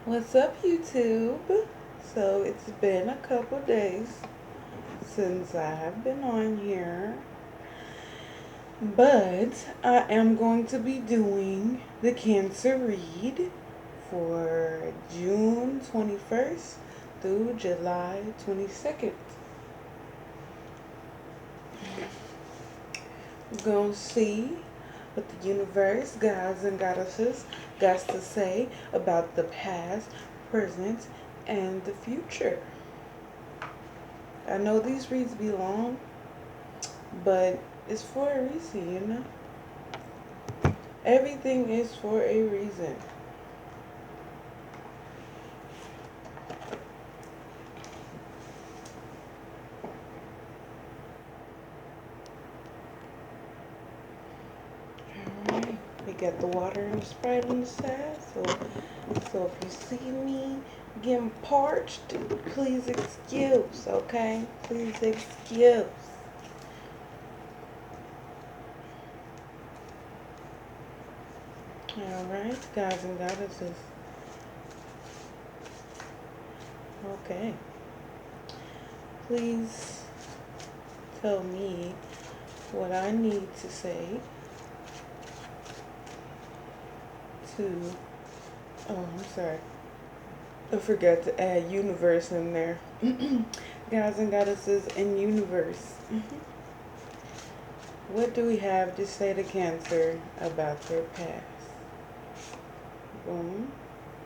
What's up, YouTube? So it's been a couple days since I have been on here, but I am going to be doing the Cancer Read for June 21st through July 22nd. We're going to see what the universe, gods, and goddesses got to say about the past, present, and the future. I know these reads be long, but it's for a reason, you know? Everything is for a reason. Alright, we got the water and the Sprite on the side, so if you see me getting parched, please excuse, okay? Please excuse. Alright, guys and goddesses. Okay. Please tell me what I need to say to, oh, I'm sorry. I forgot to add universe in there. Gods and goddesses and universe. What do we have to say to Cancer about their past? Boom.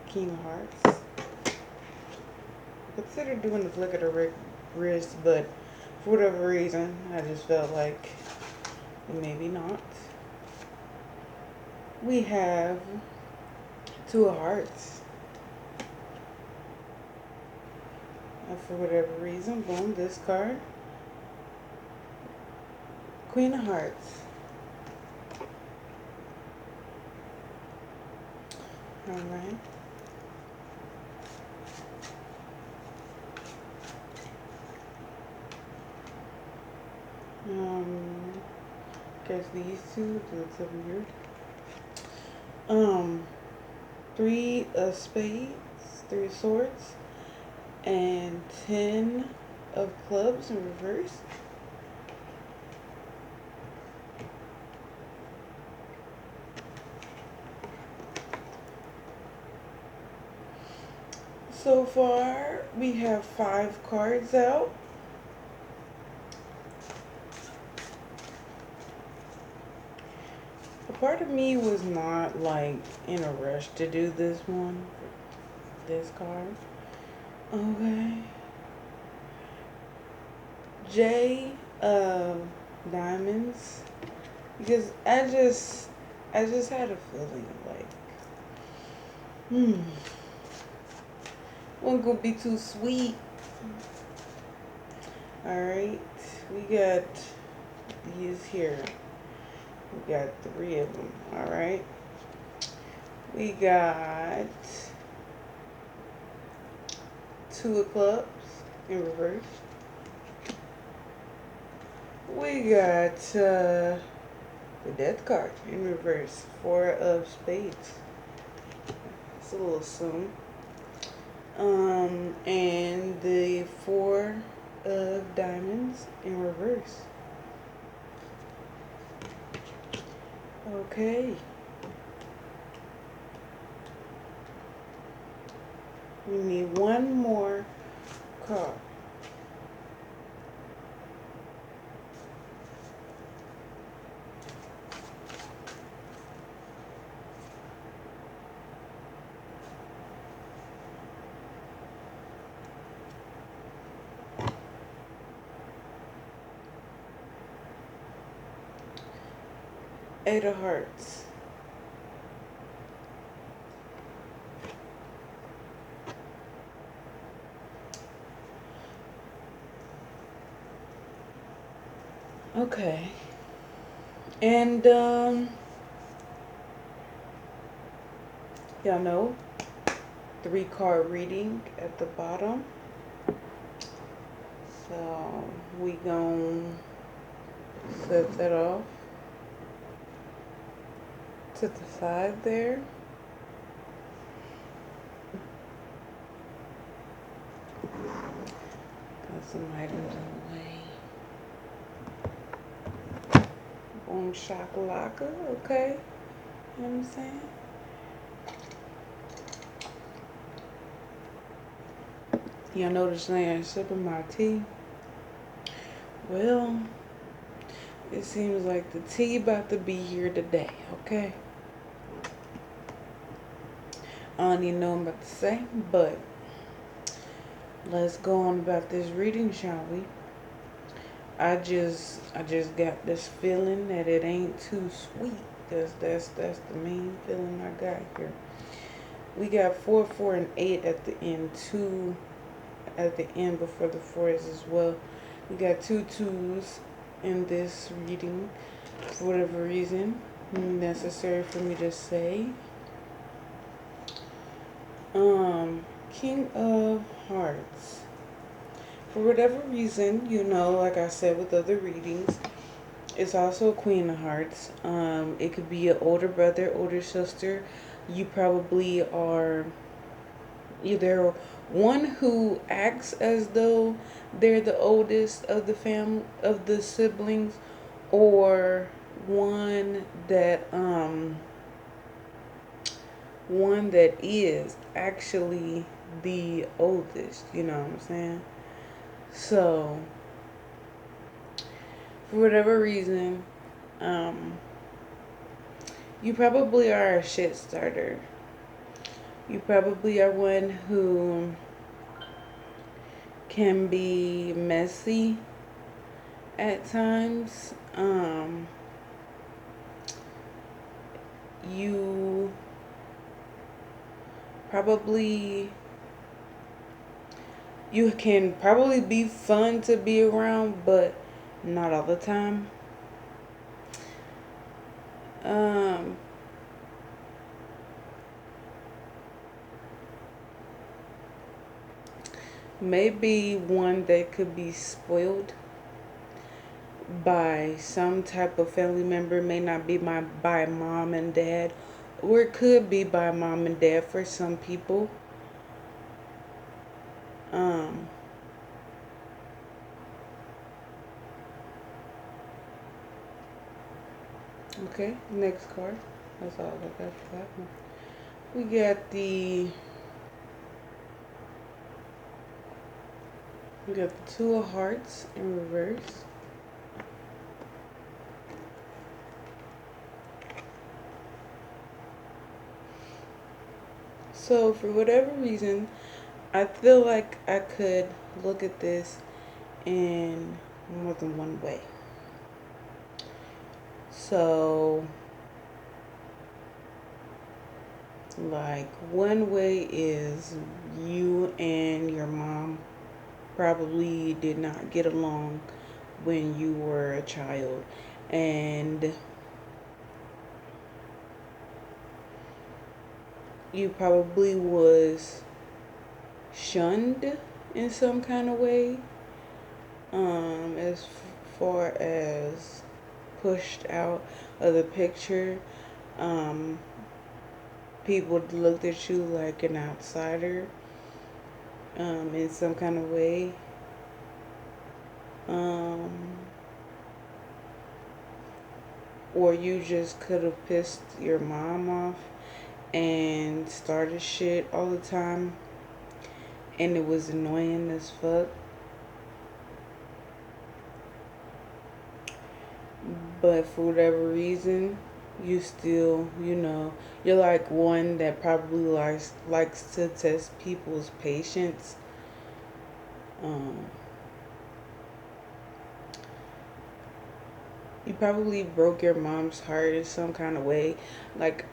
King of Hearts. Consider doing the flick of the wrist, but for whatever reason, I just felt like maybe not. We have Two of Hearts. And for whatever reason, boom, this card. Queen of Hearts. Alright. Guess these two, that's so weird. Three of Spades, Three of Swords, and 10 of Clubs in reverse. So far, we have 5 cards out. A part of me was not like in a rush to do this one, this card. Okay. J of Diamonds, because I just had a feeling like, wasn't gonna be too sweet. Alright, we got these here. We got 3 of them, alright? We got 2 of Clubs in reverse. We got the Death card in reverse, 4 of Spades. It's a little soon. And the 4 of Diamonds in reverse. Okay. We need one more card. Eight of Hearts. Okay. And y'all know 3 card reading at the bottom. So we gonna set that off to the side there. Got some items on the way. Boom shakalaka, okay? You know what I'm saying? Y'all notice I ain't sipping my tea? Well, it seems like the tea about to be here today, okay? I don't even know what I'm about to say, but let's go on about this reading, shall we? I just got this feeling that it ain't too sweet. That's the main feeling I got here. We got 4, 4, and 8 at the end. 2 at the end before the 4s as well. We got 2 2s in this reading for whatever reason necessary for me to say. King of Hearts. For whatever reason, like I said with other readings, it's also a Queen of Hearts. It could be an older brother, older sister. You probably are either one who acts as though they're the oldest of the family of the siblings, or one that is actually the oldest, you know what I'm saying? So for whatever reason, you probably are a shit starter. You probably are one who can be messy at times. You probably you can probably be fun to be around, but not all the time. Um, Maybe one that could be spoiled by some type of family member. May not be by mom and dad, or it could be by mom and dad for some people. Um, okay, next card. That's all I got for that one. We got the Two of Hearts in reverse. So for whatever reason, I feel like I could look at this in more than one way. So, like, one way is you and your mom probably did not get along when you were a child, and you probably was shunned in some kind of way, as far as pushed out of the picture. um, People looked at you like an outsider, in some kind of way. um, or you just could have pissed your mom off and started shit all the time, and it was annoying as fuck. But for whatever reason, you still, you're like one that probably likes to test people's patience. Um, you probably broke your mom's heart in some kind of way. Like,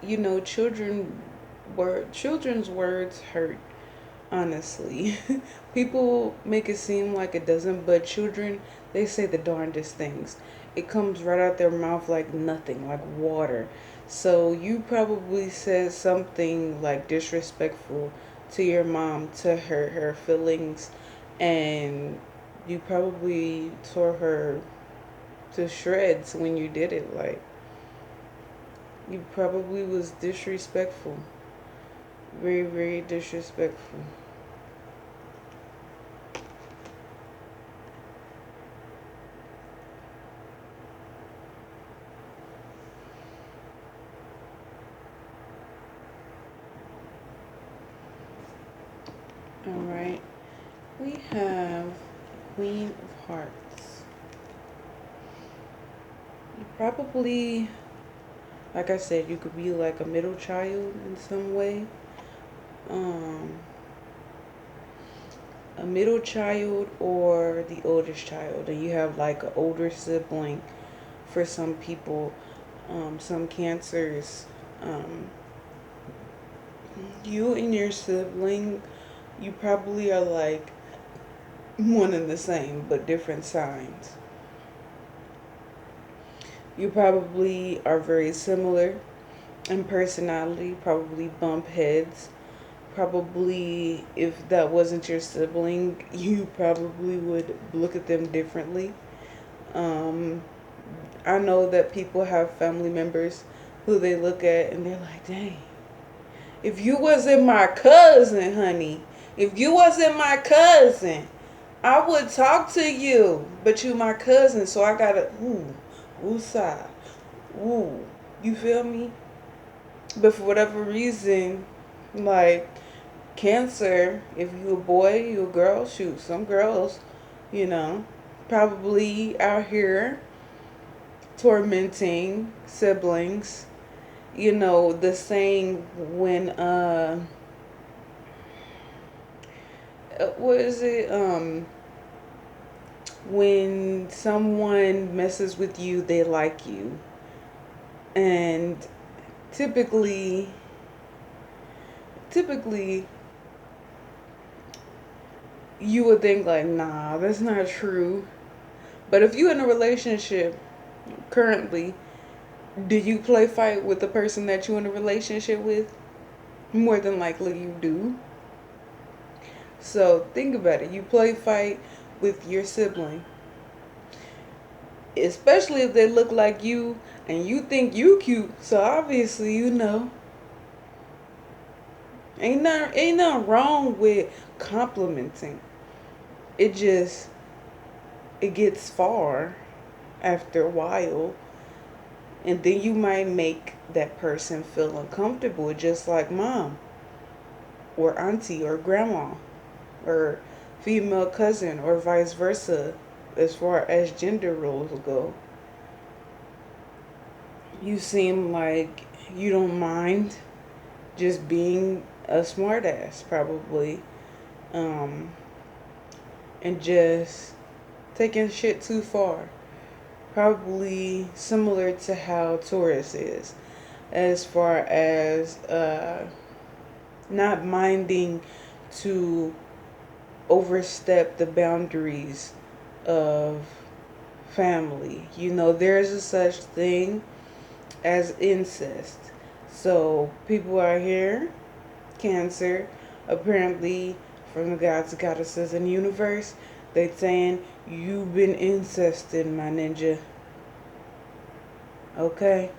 children's words hurt, honestly. People make it seem like it doesn't, but children, they say the darndest things. It comes right out their mouth like nothing, like water. So you probably said something like disrespectful to your mom to hurt her feelings, and you probably tore her to shreds when you did it. Like, you probably was disrespectful. Very, very disrespectful. All right. We have Queen of Hearts. Probably, like I said, you could be like a middle child in some way. Um, a middle child or the oldest child, and you have like an older sibling for some people, some cancers. Um, you and your sibling, you probably are like one and the same, but different signs. You probably are very similar in personality, probably bump heads. Probably, if that wasn't your sibling, you probably would look at them differently. Um, I know that people have family members who they look at and they're like, dang, if you wasn't my cousin, honey, if you wasn't my cousin, I would talk to you. But you my cousin, so I gotta, ooh, side, ooh. You feel me? But for whatever reason, like Cancer, if you a boy, you a girl, shoot, some girls, you know, probably out here tormenting siblings. You know, the saying when what is it? When someone messes with you, they like you. And typically typically you would think like, nah, that's not true. But if you're in a relationship currently, do you play fight with the person that you're in a relationship with? More than likely you do. So think about it. You play fight with your sibling, especially if they look like you and you think you cute. So obviously you know, ain't nothing wrong with complimenting. It just it gets far after a while, and then you might make that person feel uncomfortable, just like mom or auntie or grandma or female cousin or vice versa. As far as gender roles go, you seem like you don't mind just being a smartass, probably, um, and just taking shit too far. Probably similar to how Taurus is, as far as not minding to overstep the boundaries of family. You know, there's a such thing as incest. So people out here, Cancer, apparently from the gods and goddesses in the universe, they saying you've been incested, my ninja. Okay,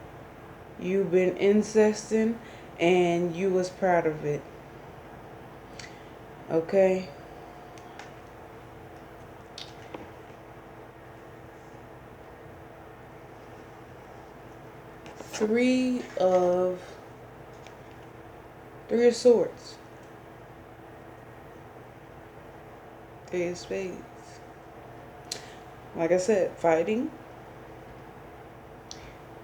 you've been incesting, and you was proud of it. Okay. Three of Three of Swords. Three of Spades. Like I said, fighting.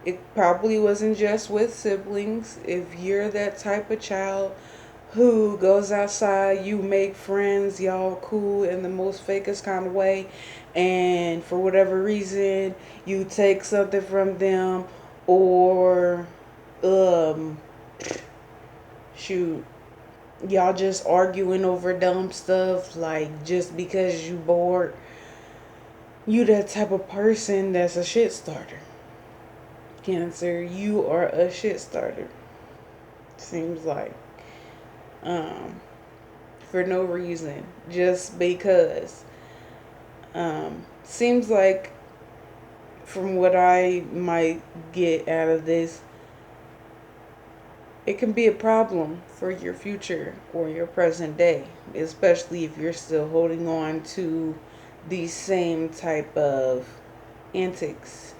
It probably wasn't just with siblings. If you're that type of child who goes outside, you make friends, y'all cool in the most fakest kind of way, and for whatever reason, you take something from them, or, um, shoot, y'all just arguing over dumb stuff, like just because you bored. You that type of person that's a shit starter. Cancer, you are a shit starter. Seems like. Um, for no reason. Just because. Seems like from what I might get out of this, it can be a problem for your future or your present day, especially if you're still holding on to these same type of antics.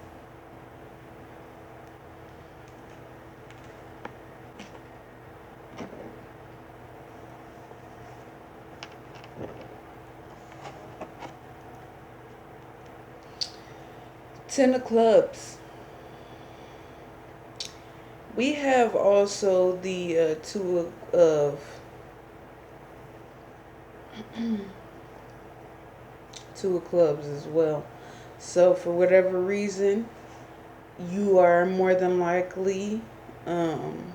Ten of Clubs. We have also the Two of Two of Clubs as well. So for whatever reason, you are more than likely um,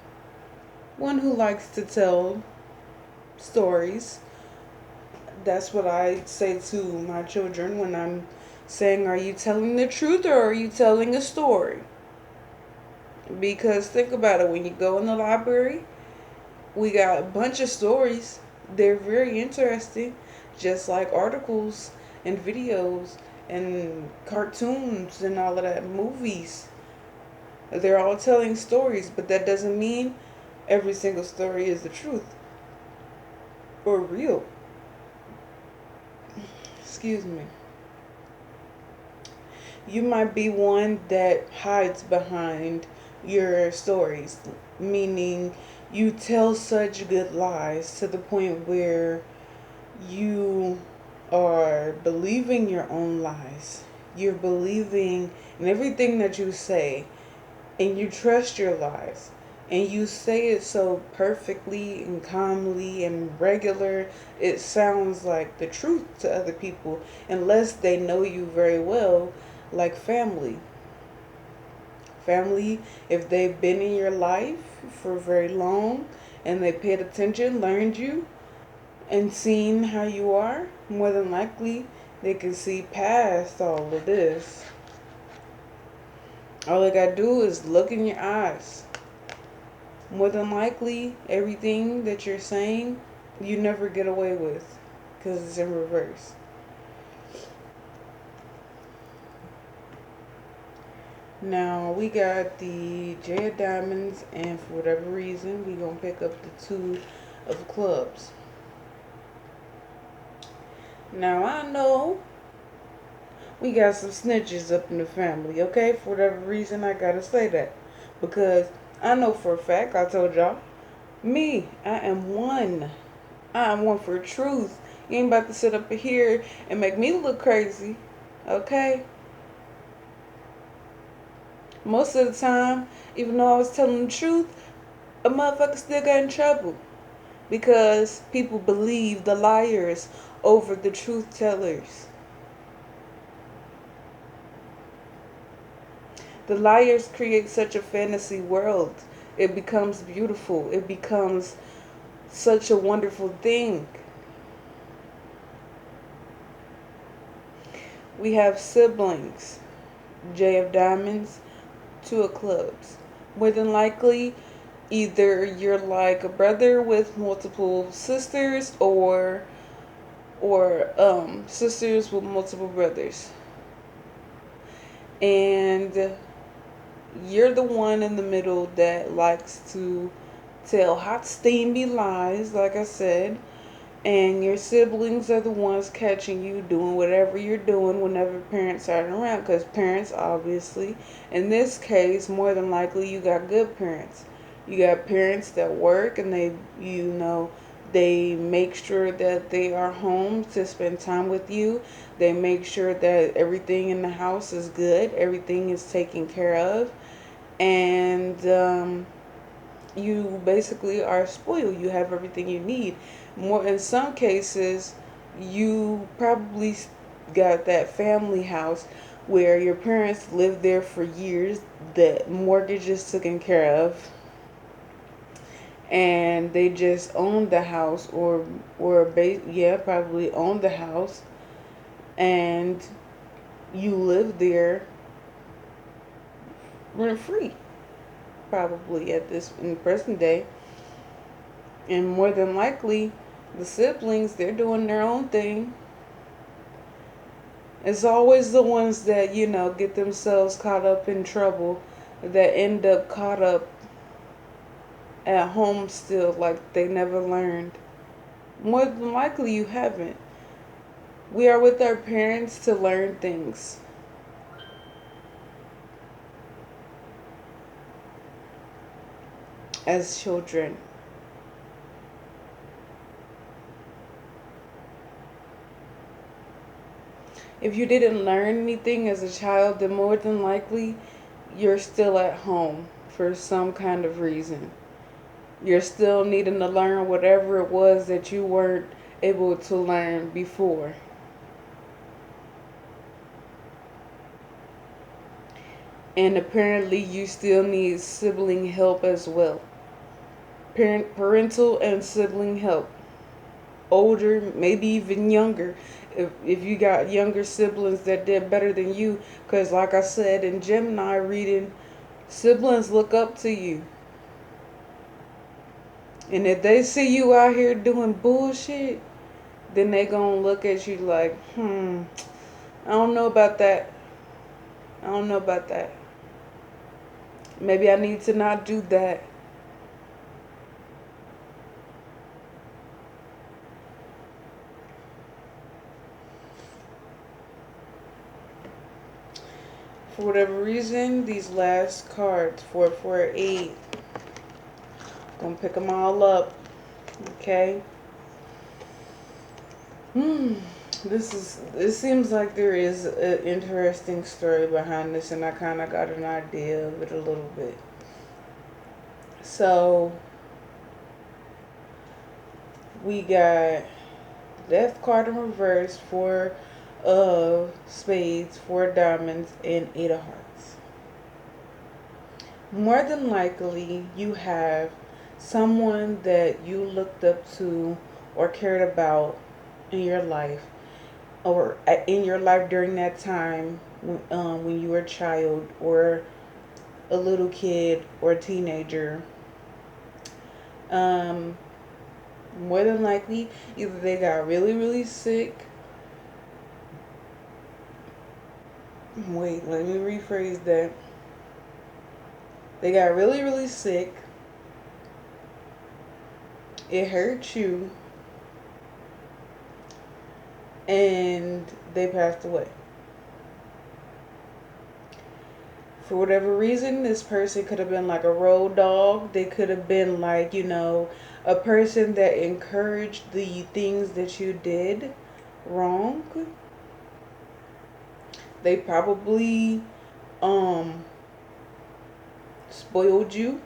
one who likes to tell stories. That's what I say to my children when I'm saying, are you telling the truth or are you telling a story? Because think about it, when you go in the library, we got a bunch of stories. They're very interesting, just like articles and videos and cartoons and all of that, movies. They're all telling stories, but that doesn't mean every single story is the truth or real. Excuse me. You might be one that hides behind your stories, meaning you tell such good lies to the point where you are believing your own lies. You're believing in everything that you say, and you trust your lies. And you say it so perfectly and calmly and regular, it sounds like the truth to other people, unless they know you very well, like family. Family, if they've been in your life for very long and they paid attention, learned you, and seen how you are, more than likely they can see past all of this. All they gotta do is look in your eyes. More than likely, everything that you're saying, you never get away with because it's in reverse. Now we got the J of Diamonds, and for whatever reason, we gonna pick up the Two of Clubs. Now I know we got some snitches up in the family, okay? For whatever reason, I gotta say that because I know for a fact, I told y'all, me, I am one. I am one for truth. You ain't about to sit up here and make me look crazy, okay? Most of the time, even though I was telling the truth, a motherfucker still got in trouble because people believe the liars over the truth tellers. The liars create such a fantasy world. It becomes beautiful. It becomes such a wonderful thing. We have siblings. J of Diamonds, Two of Clubs. More than likely, either you're like a brother with multiple sisters or sisters with multiple brothers. And you're the one in the middle that likes to tell hot steamy lies, like I said, and your siblings are the ones catching you doing whatever you're doing whenever parents aren't around, because parents, obviously, in this case, more than likely you got good parents. You got parents that work and they make sure that they are home to spend time with you. They make sure that everything in the house is good, everything is taken care of, and you basically are spoiled. You have everything you need. More in some cases, you probably got that family house where your parents lived there for years. The mortgage is taken care of, and they just owned the house, yeah, probably owned the house, and you live there rent free, probably at this in the present day. And more than likely, the siblings, they're doing their own thing. It's always the ones that, get themselves caught up in trouble that end up caught up at home still, like they never learned. More than likely, you haven't. We are with our parents to learn things. As children. If you didn't learn anything as a child, then more than likely you're still at home for some kind of reason. You're still needing to learn whatever it was that you weren't able to learn before. And apparently, you still need sibling help as well. Parental and sibling help. Older, maybe even younger. If you got younger siblings that did better than you, because like I said in Gemini reading, siblings look up to you. And if they see you out here doing bullshit, then they gonna look at you like, I don't know about that. I don't know about that. Maybe I need to not do that. For whatever reason, these last cards, 448, gonna pick them all up. Okay. It seems like there is an interesting story behind this, and I kind of got an idea of it a little bit. So we got Death card in reverse, 4 of spades, 4 of diamonds, and 8 of hearts. More than likely, you have someone that you looked up to or cared about in your life, or in your life during that time when you were a child or a little kid or a teenager. Um, More than likely, either they got really, really sick. Wait, let me rephrase that. They got really, really sick. It hurt you. And they passed away. For whatever reason, this person could have been like a road dog. They could have been like, a person that encouraged the things that you did wrong. They probably spoiled you.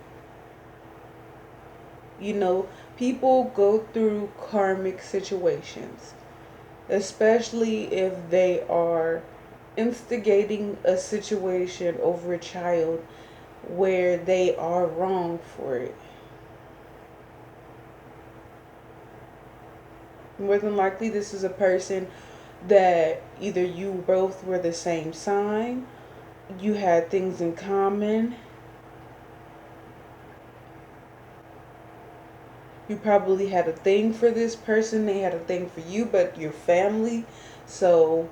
People go through karmic situations, especially if they are instigating a situation over a child where they are wrong for it. More than likely, this is a person that either you both were the same sign, you had things in common, you probably had a thing for this person, they had a thing for you, but your family, so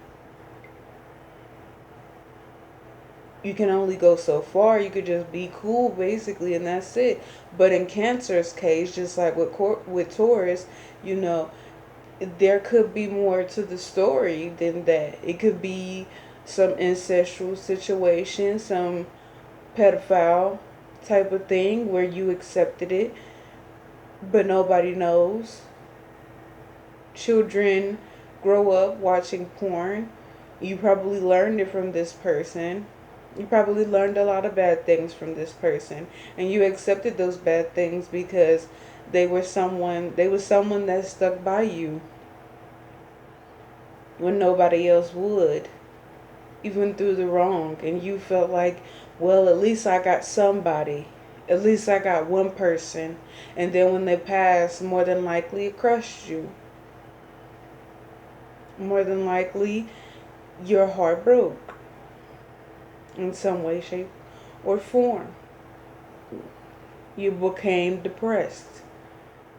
you can only go so far. You could just be cool, basically, and that's it. But in Cancer's case, just like with Taurus, there could be more to the story than that. It could be some incestual situation, some pedophile type of thing where you accepted it, but nobody knows. Children grow up watching porn. You probably learned it from this person. You probably learned a lot of bad things from this person, and you accepted those bad things because they were someone that stuck by you when nobody else would, even through the wrong. And you felt like, well, at least I got somebody. At least I got one person. And then when they passed, more than likely it crushed you. More than likely your heart broke in some way, shape, or form. You became depressed.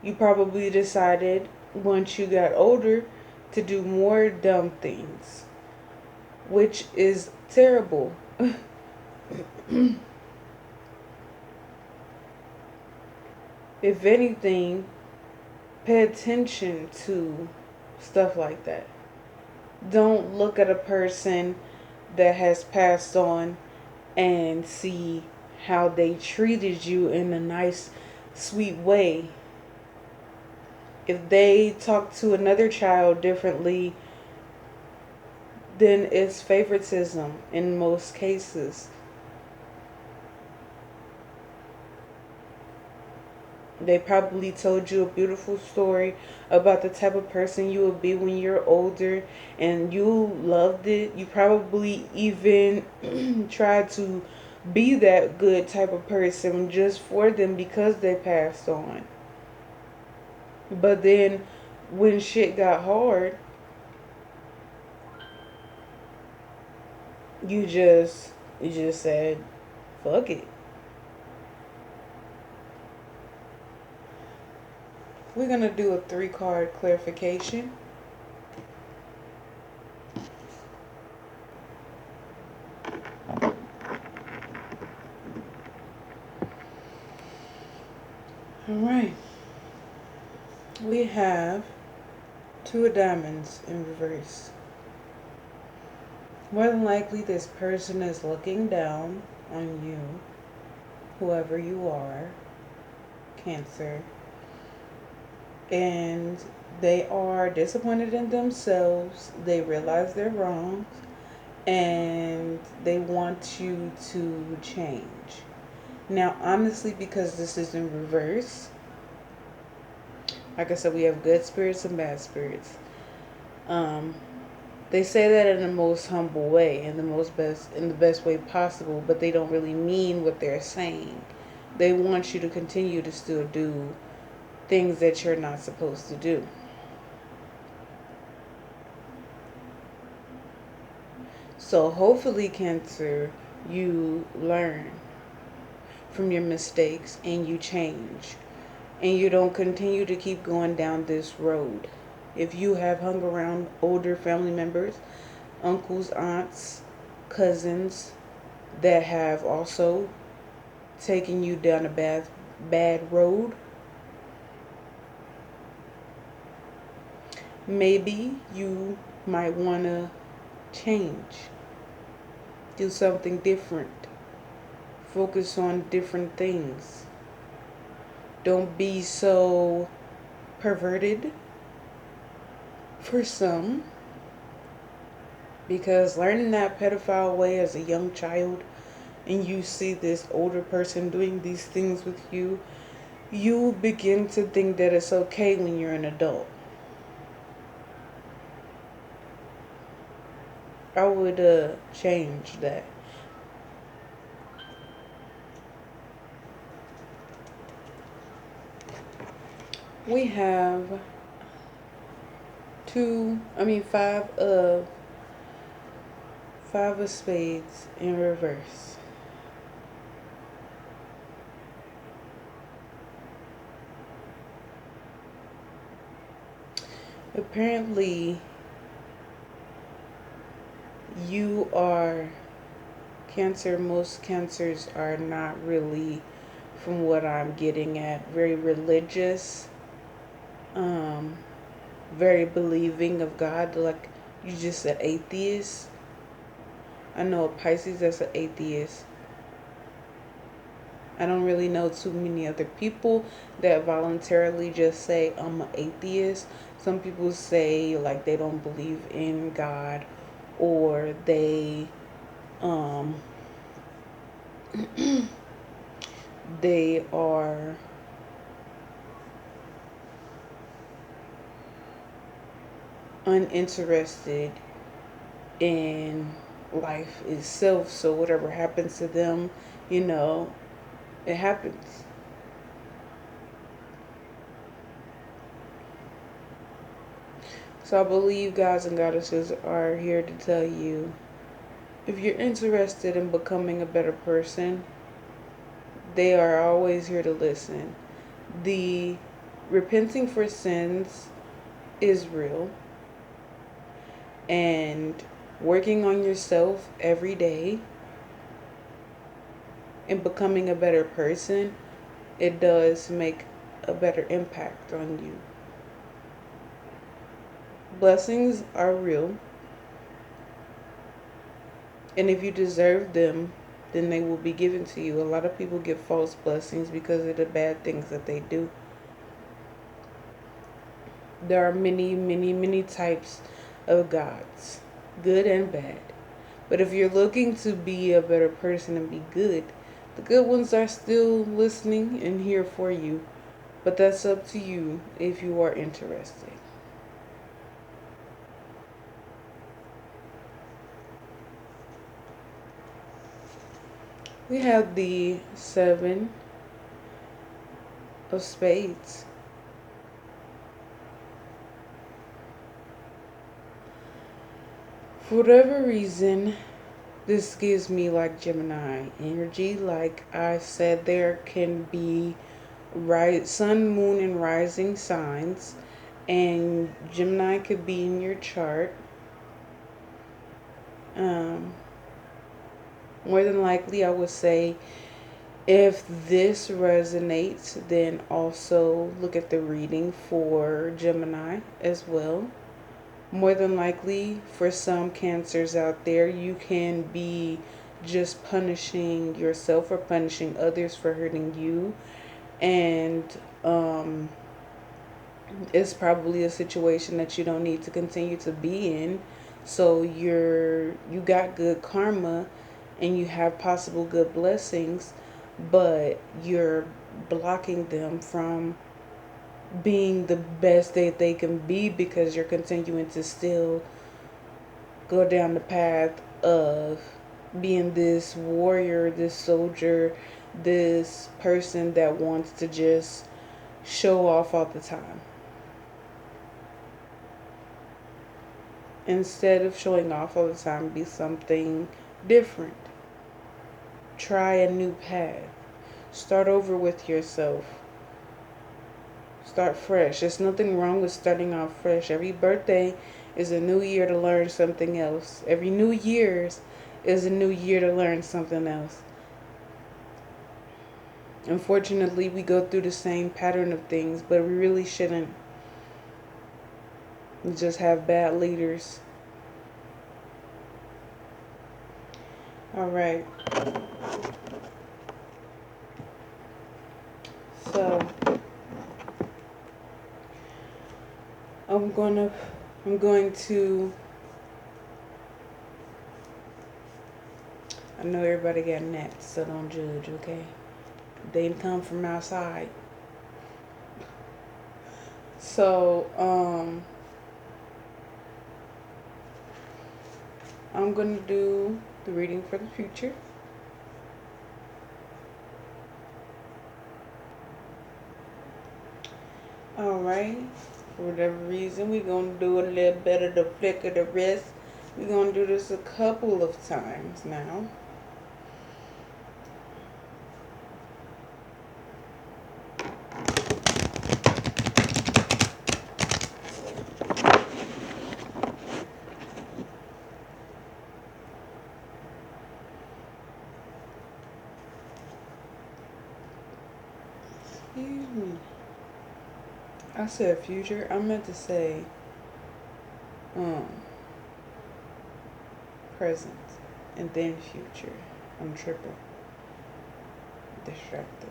You probably decided once you got older to do more dumb things, which is terrible. If anything, pay attention to stuff like that. Don't look at a person that has passed on and see how they treated you in a nice, sweet way. If they talk to another child differently, then it's favoritism in most cases. They probably told you a beautiful story about the type of person you will be when you're older, and you loved it. You probably even tried to be that good type of person just for them because they passed on. But then when shit got hard, you just said, fuck it. We're gonna do a 3 card clarification. All right. We have 2 of diamonds in reverse. More than likely, this person is looking down on you, whoever you are, Cancer, and they are disappointed in themselves. They realize they're wrong, and they want you to change. Now, honestly, because this is in reverse, like I said, we have good spirits and bad spirits. Um, they say that in the most humble way, in the best way possible, but they don't really mean what they're saying. They want you to continue to still do things that you're not supposed to do. So hopefully, Cancer, you learn from your mistakes and you change. And you don't continue to keep going down this road. If you have hung around older family members, uncles, aunts, cousins that have also taken you down a bad road, maybe you might want to change. Do something different. Focus on different things. Don't be so perverted for some, because learning that pedophile way as a young child and you see this older person doing these things with you, you begin to think that it's okay when you're an adult. I would change that. We have five of spades in reverse. Apparently, you are Cancer. Most Cancers are not really, from what I'm getting at, very religious, um, very believing of God. Like you just said, atheist. I know a Pisces that's an atheist. I don't really know too many other people that voluntarily just say I'm an atheist. Some people say like they don't believe in God, or um they are uninterested in life itself. So whatever happens to them, you know, it happens. So I believe gods and goddesses are here to tell you, if you're interested in becoming a better person, they are always here to listen. The repenting for sins is real, and working on yourself every day and becoming a better person, it does make a better impact on you. Blessings are real, and if you deserve them, then they will be given to you. A lot of people get false blessings because of the bad things that they do. There are many, many, many types of gods. good and bad. But if you're looking to be a better person and be good, the good ones are still listening and here for you. But that's up to you if you are interested. We have the Seven of Spades. For whatever reason, this gives me like Gemini energy. Like I said, there can be sun, moon, and rising signs, and Gemini could be in your chart. Um, More than likely, I would say if this resonates, then also look at the reading for Gemini as well. More than likely, for some cancers out there, you can be just punishing yourself or punishing others for hurting you. And it's probably a situation that you don't need to continue to be in. So you got good karma and you have possible good blessings, but you're blocking them from being the best that they can be because you're continuing to still go down the path of being this warrior, this soldier, this person that wants to just show off all the time. Instead of showing off all the time, be something different. Try a new path. Start over with yourself. Start fresh. There's nothing wrong with starting off fresh. Every birthday is a new year to learn something else. Every New Year's is a new year to learn something else. Unfortunately, we go through the same pattern of things, but we really shouldn't. We just have bad leaders. All right. So I'm going to I know everybody got nets, so don't judge, okay? They didn't come from outside. So, I'm gonna do the reading for the future. Alright. For whatever reason, we're gonna do a little bit of the flick of the wrist. We're gonna do this a couple of times now. Excuse me. I said future. I meant to say present and then future. I'm tripping. Distracted.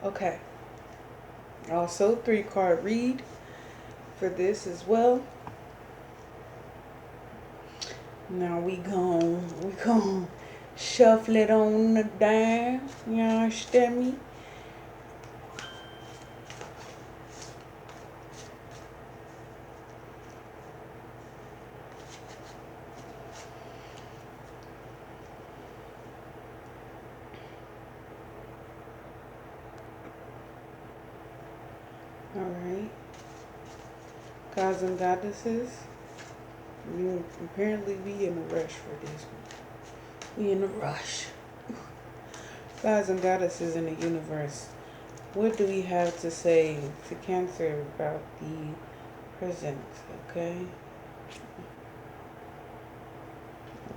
Okay. Also, 3-card read for this as well. Now we gon' shuffle it on down. You understand me? Alright. Gods and goddesses. Apparently we in a rush for this one. We in a rush. Gods and goddesses in the universe. What do we have to say to Cancer about the present? Okay.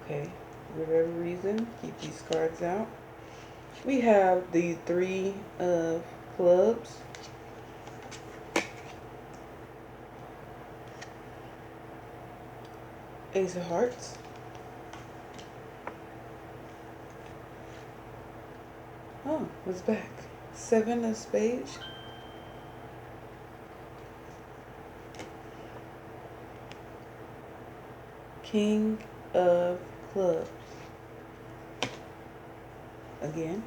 Okay. For whatever reason, keep these cards out. We have the 3 of clubs. Ace of hearts. Oh, it's back. Seven of spades. King of clubs. Again.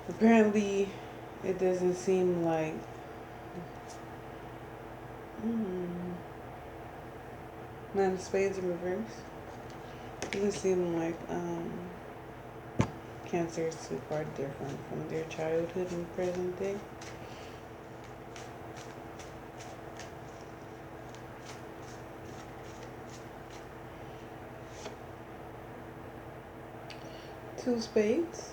Apparently, it doesn't seem like. Hmm, Nine of spades in reverse. Doesn't seem like Cancer is too far different from their childhood and present day. Two spades.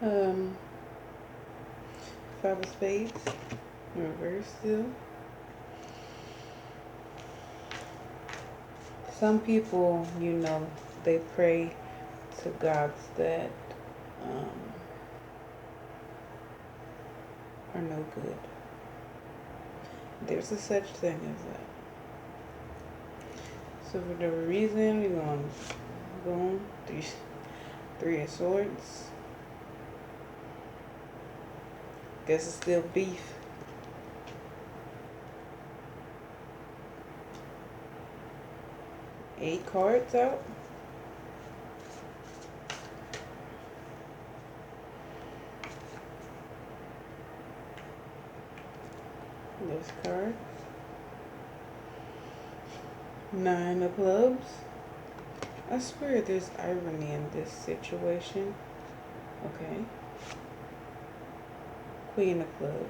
Um, Five of spades. In reverse still. Some people, they pray to gods that um, are no good. There's a such thing as that. So for the reason, we're going boom, three of swords. Guess it's still beef. Eight cards out. This card. Nine of clubs. I swear there's irony in this situation. Okay. Queen of clubs.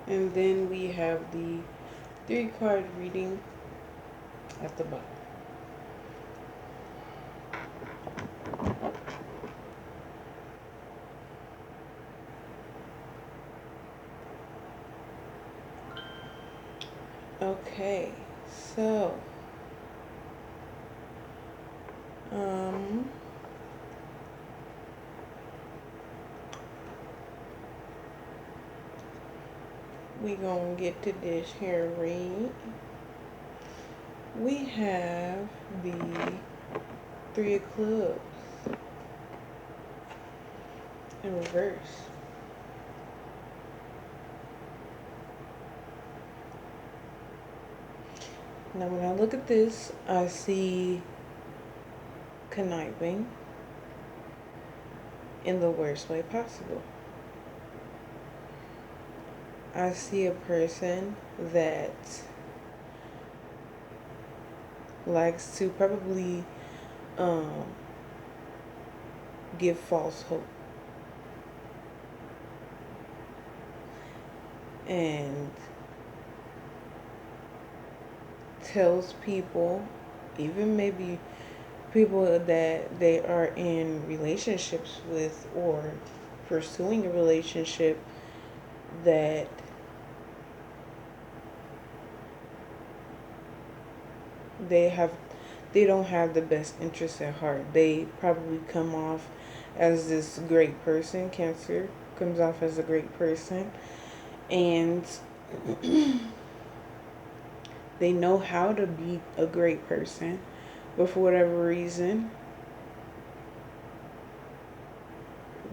And then we have the 3 card reading at the bottom. Okay, so um we gonna get to this here read. We have the 3 of clubs in reverse. Now when I look at this, I see conniving in the worst way possible. I see a person that likes to probably um, give false hope and tells people, even maybe people that they are in relationships with or pursuing a relationship, that they have they don't have the best interests at heart. They probably come off as this great person. Cancer comes off as a great person, and they know how to be a great person, but for whatever reason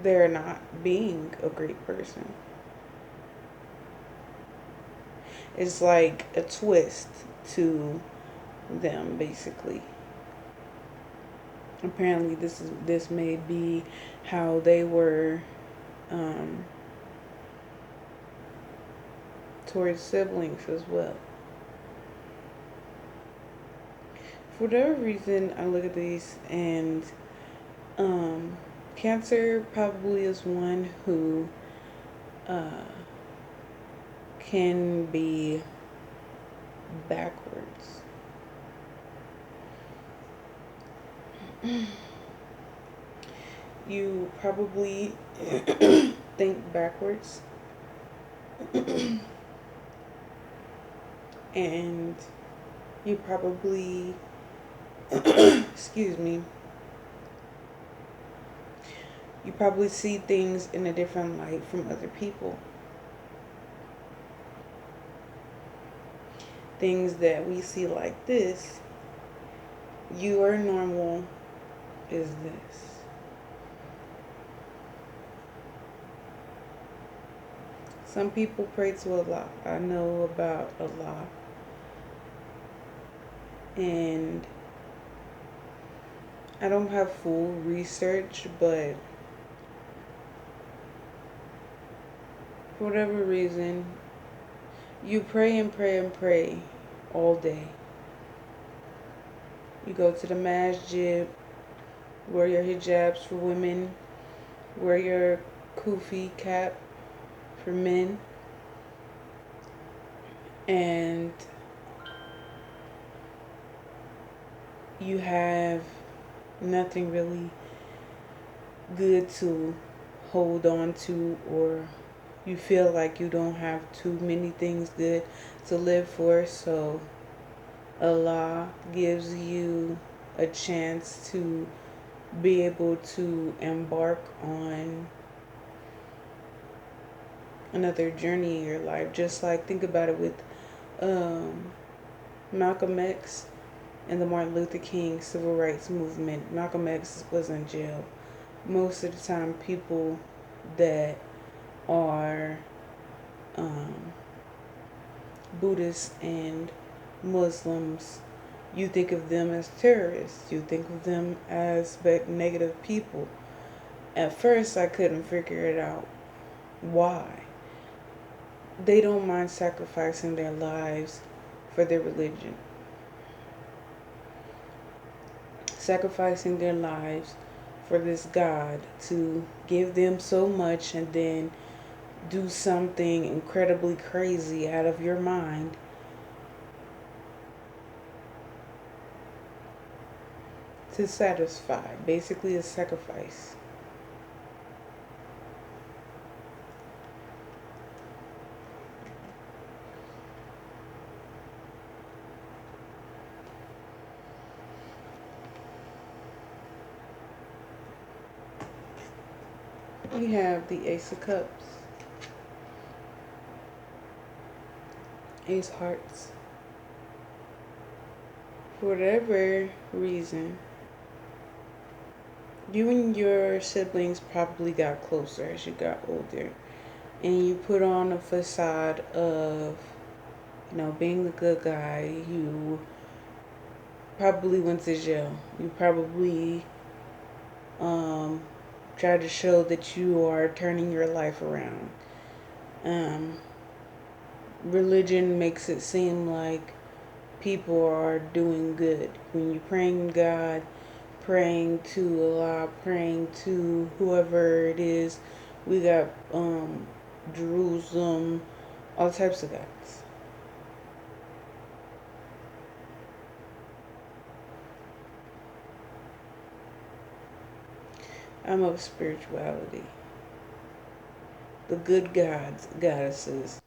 they're not being a great person. It's like a twist to them, basically. Apparently this may be how they were um, towards siblings as well. For whatever reason, I look at these and Cancer probably is one who uh, can be backwards. You probably think backwards and you probably, excuse me, you probably see things in a different light from other people. Things that we see like this, your normal is this. Some people pray to Allah. I know about Allah. And I don't have full research, but for whatever reason, you pray and pray and pray all day. You go to the masjid, wear your hijabs for women, wear your kufi cap for men, and you have nothing really good to hold on to, or you feel like you don't have too many things good to live for, so Allah gives you a chance to be able to embark on another journey in your life. Just like, think about it with um, Malcolm X and the Martin Luther King civil rights movement. Malcolm X was in jail. Most of the time, people that are um, Buddhists and Muslims, you think of them as terrorists. You think of them as negative people. At first, I couldn't figure it out. Why? They don't mind sacrificing their lives for their religion, sacrificing their lives for this God to give them so much and then do something incredibly crazy out of your mind to satisfy. Basically, a sacrifice. We have the Ace of Cups, Ace Hearts. For whatever reason, you and your siblings probably got closer as you got older. And you put on a facade of, being the good guy. You probably went to jail. You probably um, tried to show that you are turning your life around. Um, Religion makes it seem like people are doing good. When you're praying God, praying to Allah, praying to whoever it is, we got Jerusalem, all types of gods. I'm of spirituality. The good gods, goddesses.